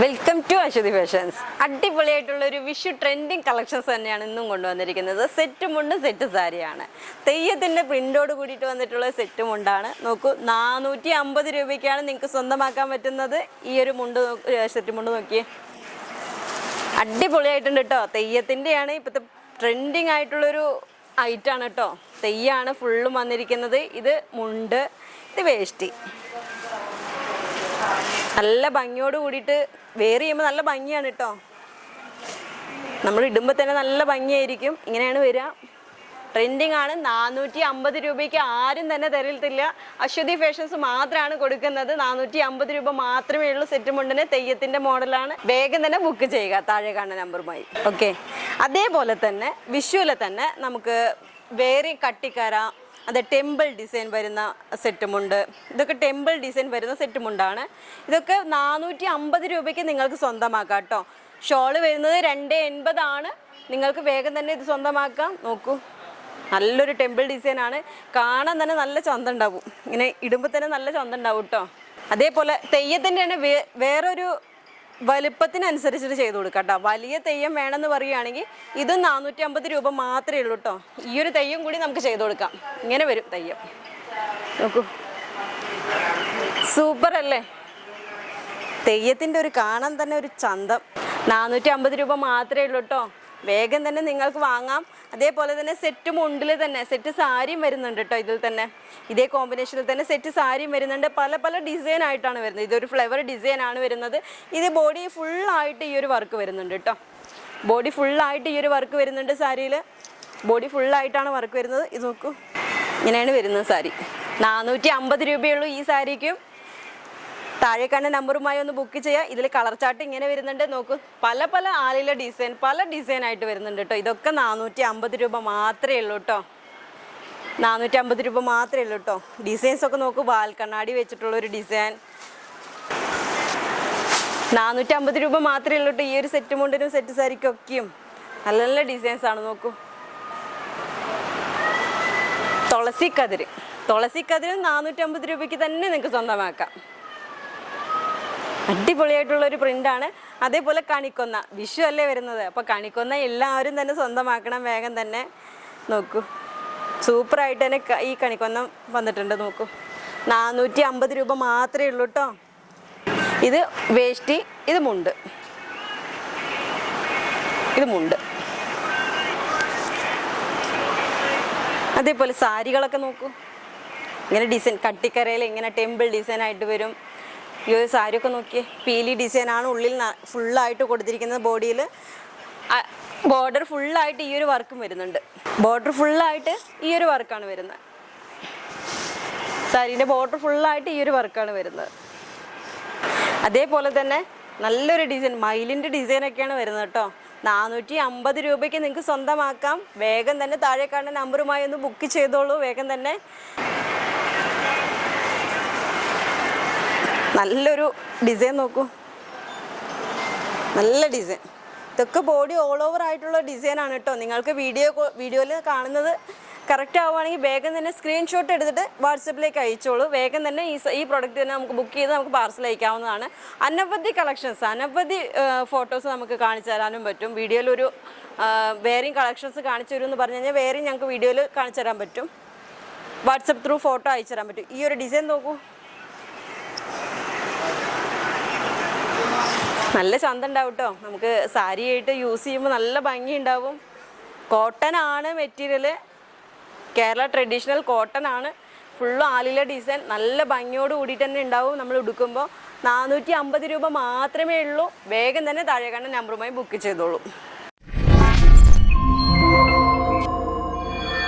Welcome to Aswathy fashions. അടിപൊളിയായിട്ടുള്ള ഒരു Vishu trending collections തന്നെയാണ് ഇന്നും കൊണ്ടുവന്നിരിക്കുന്നത്. സെറ്റ് മുണ്ട് സെറ്റ് സാരിയാണ്. തെയ്യത്തിൻ്റെ പ്രിൻ്റോട് കൂടിയിട്ട് വന്നിട്ടുള്ള സെറ്റ് മുണ്ടാണ്. നോക്കൂ, 450 രൂപയ്ക്കാണ് നിങ്ങൾക്ക് സ്വന്തമാക്കാൻ പറ്റുന്നത്. ഈ ഒരു മുണ്ട് സെറ്റ് മുണ്ട് നോക്കിയേ, അടിപൊളിയായിട്ടുണ്ട് കേട്ടോ. തെയ്യത്തിൻ്റെയാണ് ഇപ്പോഴത്തെ ട്രെൻഡിങ് ആയിട്ടുള്ളൊരു ഐറ്റാണ് കേട്ടോ. തെയ്യാണ് ഫുള്ളും വന്നിരിക്കുന്നത്. ഇത് മുണ്ട്, ഇത് വേഷ്ടി. നല്ല ഭംഗിയോട് കൂടിയിട്ട് വെയർ ചെയ്യുമ്പോൾ നല്ല ഭംഗിയാണ് കേട്ടോ. നമ്മൾ ഇടുമ്പോൾ തന്നെ നല്ല ഭംഗിയായിരിക്കും. ഇങ്ങനെയാണ് വരിക. ട്രെൻഡിങ് ആണ്. 450 രൂപയ്ക്ക് ആരും തന്നെ തരത്തില്ല. അശ്വതി ഫാഷൻസ് മാത്രമാണ് കൊടുക്കുന്നത്. 450 രൂപ മാത്രമേ ഉള്ളൂ. സെറ്റ് മുണ്ടിന് തെയ്യത്തിൻ്റെ മോഡലാണ്. വേഗം തന്നെ ബുക്ക് ചെയ്യുക താഴെ കാണുന്ന നമ്പറുമായി. ഓക്കെ, അതേപോലെ തന്നെ വിഷുവിലെ തന്നെ നമുക്ക് വേറെ കട്ടിക്കര, അത് ടെമ്പിൾ ഡിസൈൻ വരുന്ന സെറ്റുമുണ്ട്. ഇതൊക്കെ ടെമ്പിൾ ഡിസൈൻ വരുന്ന സെറ്റുമുണ്ടാണ്. ഇതൊക്കെ 450 രൂപയ്ക്ക് നിങ്ങൾക്ക് സ്വന്തമാക്കാം കേട്ടോ. ഷോള് വരുന്നത് 280 ആണ്. നിങ്ങൾക്ക് വേഗം തന്നെ ഇത് സ്വന്തമാക്കാം. നോക്കൂ, നല്ലൊരു ടെമ്പിൾ ഡിസൈനാണ്. കാണാൻ തന്നെ നല്ല ചന്തം ഉണ്ടാവും. ഇങ്ങനെ ഇടുമ്പോൾ തന്നെ നല്ല ചന്തം ഉണ്ടാവും കേട്ടോ. അതേപോലെ തെയ്യത്തിൻ്റെ തന്നെ വേറൊരു വലുപ്പത്തിനനുസരിച്ചിട്ട് ചെയ്ത് കൊടുക്കാം കേട്ടോ. വലിയ തെയ്യം വേണമെന്ന് പറയുകയാണെങ്കിൽ ഇതും 450 രൂപ മാത്രമേ ഉള്ളൂ കേട്ടോ. ഈ ഒരു തെയ്യം കൂടി നമുക്ക് ചെയ്ത് കൊടുക്കാം. ഇങ്ങനെ വരും തെയ്യം. നോക്കൂ, സൂപ്പർ അല്ലേ? തെയ്യത്തിൻ്റെ ഒരു കാണാൻ തന്നെ ഒരു ചന്തം. 450 രൂപ മാത്രമേ ഉള്ളൂ കേട്ടോ. വേഗം തന്നെ നിങ്ങൾക്ക് വാങ്ങാം. അതേപോലെ തന്നെ സെറ്റ് മുണ്ടിൽ തന്നെ സെറ്റ് സാരിയും വരുന്നുണ്ട് കേട്ടോ. ഇതിൽ തന്നെ ഇതേ കോമ്പിനേഷനിൽ തന്നെ സെറ്റ് സാരിയും വരുന്നുണ്ട്. പല പല ഡിസൈൻ ആയിട്ടാണ് വരുന്നത്. ഇതൊരു ഫ്ലവർ ഡിസൈൻ ആണ് വരുന്നത്. ഇത് ബോഡി ഫുള്ളായിട്ട് ഈ ഒരു വർക്ക് വരുന്നുണ്ട് കേട്ടോ. ബോഡി ഫുള്ളായിട്ട് ഈ ഒരു വർക്ക് വരുന്നുണ്ട്. സാരിയിൽ ബോഡി ഫുള്ളായിട്ടാണ് വർക്ക് വരുന്നത്. ഇത് നോക്കൂ, ഇങ്ങനെയാണ് വരുന്നത് സാരി. 450 രൂപയുള്ളൂ ഈ സാരിക്കും. താഴെ കാണുന്ന നമ്പറുമായി ഒന്ന് ബുക്ക് ചെയ്യുക. ഇതിൽ കളർ ചാർട്ട് ഇങ്ങനെ വരുന്നുണ്ട്. നോക്കൂ, പല പല ആലിലെ ഡിസൈൻ, പല ഡിസൈൻ ആയിട്ട് വരുന്നുണ്ട് കേട്ടോ. ഇതൊക്കെ 450 രൂപ മാത്രമേ ഉള്ളൂ കേട്ടോ. 450 രൂപ മാത്രമേ ഉള്ളൂ കേട്ടോ. ഡിസൈൻസ് ഒക്കെ നോക്കൂ, വാൽക്കണ്ണാടി വെച്ചിട്ടുള്ളൊരു ഡിസൈൻ. 450 രൂപ മാത്രമേ ഉള്ളൂ കേട്ടോ. ഈ ഒരു സെറ്റ് മുണ്ടിനും സെറ്റ് സാരിക്കൊക്കെയും നല്ല നല്ല ഡിസൈൻസ് ആണ്. നോക്കൂ, തുളസിക്കതിര് 450 രൂപയ്ക്ക് തന്നെ നിങ്ങൾക്ക് സ്വന്തമാക്കാം. അടിപൊളിയായിട്ടുള്ളൊരു പ്രിൻ്റാണ്. അതേപോലെ കണിക്കൊന്ന, വിഷു അല്ലേ വരുന്നത്, അപ്പോൾ കണിക്കൊന്ന എല്ലാവരും തന്നെ സ്വന്തമാക്കണം വേഗം തന്നെ. നോക്കൂ, സൂപ്പറായിട്ട് തന്നെ ഈ കണിക്കൊന്ന വന്നിട്ടുണ്ട്. നോക്കൂ, 450 രൂപ മാത്രമേ ഉള്ളൂ കേട്ടോ. ഇത് വേഷ്ടി, ഇത് മുണ്ട്, ഇത് മുണ്ട്. അതേപോലെ സാരികളൊക്കെ നോക്കൂ, ഇങ്ങനെ ഡിസൈൻ കട്ടിക്കരയിൽ ഇങ്ങനെ ടെമ്പിൾ ഡിസൈൻ ആയിട്ട് വരും. ഈ ഒരു സാരിയൊക്കെ നോക്കിയേ, പീലി ഡിസൈനാണ് ഉള്ളിൽ ഫുള്ളായിട്ട് കൊടുത്തിരിക്കുന്നത്. ബോഡിയിൽ ബോർഡർ ഫുള്ളായിട്ട് ഈ ഒരു വർക്കും വരുന്നുണ്ട്. ബോർഡർ ഫുള്ളായിട്ട് ഈ ഒരു വർക്കാണ് വരുന്നത്. സാരീൻ്റെ ബോർഡർ ഫുള്ളായിട്ട് ഈ ഒരു വർക്കാണ് വരുന്നത്. അതേപോലെ തന്നെ നല്ലൊരു ഡിസൈൻ, മയിലിൻ്റെ ഡിസൈനൊക്കെയാണ് വരുന്നത് കേട്ടോ. 450 രൂപയ്ക്ക് നിങ്ങൾക്ക് സ്വന്തമാക്കാം. വേഗം തന്നെ താഴെ കാണുന്ന നമ്പറുമായി ഒന്ന് ബുക്ക് ചെയ്തോളൂ വേഗം തന്നെ. നല്ലൊരു ഡിസൈൻ നോക്കൂ, നല്ല ഡിസൈൻ. ഇതൊക്കെ ബോഡി ഓൾ ഓവർ ആയിട്ടുള്ള ഡിസൈനാണ് കേട്ടോ. നിങ്ങൾക്ക് വീഡിയോയിൽ കാണുന്നത് കറക്റ്റ് ആവുകയാണെങ്കിൽ വേഗം തന്നെ സ്ക്രീൻഷോട്ട് എടുത്തിട്ട് വാട്സപ്പിലേക്ക് അയച്ചോളൂ. വേഗം തന്നെ ഈ പ്രോഡക്റ്റ് തന്നെ നമുക്ക് ബുക്ക് ചെയ്ത് നമുക്ക് പാർസൽ അയക്കാവുന്നതാണ്. അനവധി കളക്ഷൻസ്, അനവധി ഫോട്ടോസ് നമുക്ക് കാണിച്ചു തരാനും പറ്റും. വീഡിയോയിലൊരു വേറെയും കളക്ഷൻസ് കാണിച്ചു തരും എന്ന് പറഞ്ഞു കഴിഞ്ഞാൽ വേറെയും ഞങ്ങൾക്ക് വീഡിയോയിൽ കാണിച്ചു തരാൻ പറ്റും. വാട്സപ്പ് ത്രൂ ഫോട്ടോ അയച്ചു തരാൻ പറ്റും. ഈ ഒരു ഡിസൈൻ നോക്കൂ, നല്ല ചന്തം ഉണ്ടാവും കേട്ടോ. നമുക്ക് സാരിയായിട്ട് യൂസ് ചെയ്യുമ്പോൾ നല്ല ഭംഗി ഉണ്ടാവും. കോട്ടൺ ആണ് മെറ്റീരിയൽ, കേരള ട്രഡീഷണൽ കോട്ടൺ ആണ്. ഫുള്ള് ആലിലെ ഡിസൈൻ നല്ല ഭംഗിയോട് കൂടിയിട്ട് തന്നെ ഉണ്ടാവും. നമ്മൾ ഉടുക്കുമ്പോൾ 450 രൂപ മാത്രമേ ഉള്ളൂ. വേഗം തന്നെ താഴെ കാണുന്ന നമ്പറുമായി ബുക്ക് ചെയ്തോളൂ.